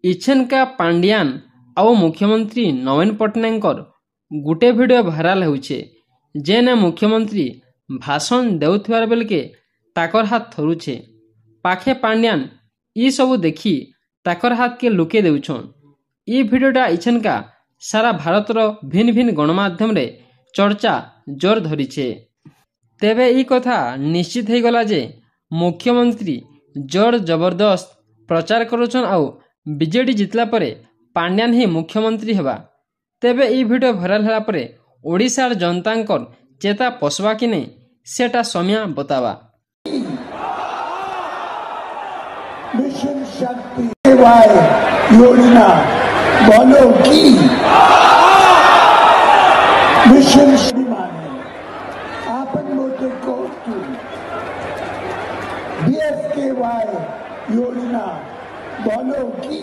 इच्छेनका पांड्यान आउ मुख्यमंत्री नवीन पट्टनायक गोटे भिडियो भाइराल होउछे जेने मुख्यमंत्री भाषण देउथिबार बेलके ताकर हाथ थरुछे। पाखे पांड्यान ई सबू देखी ताकर हाथ के लुके देउछन। ई भिडियोटा इच्छेनका सारा भारतर भिन्न भिन्न गणमाध्यम रे चर्चा जोर धरीछे। तेबे ई कथा निश्चित हो गला जे मुख्यमंत्री जोर जबरदस्त प्रचार करुछन आउ बीजेडी जितला परे पांड्यान ही मुख्यमंत्री हेबा। तेबे ई भिडियो भाइराल होला परे ओडिशार जनतांकर चेता पसवा कि नहीं सेटा समय बतावा। मिशन शक्ति योजना बोलो की मिशन आपन मोटे को BSKY योजना बोलो की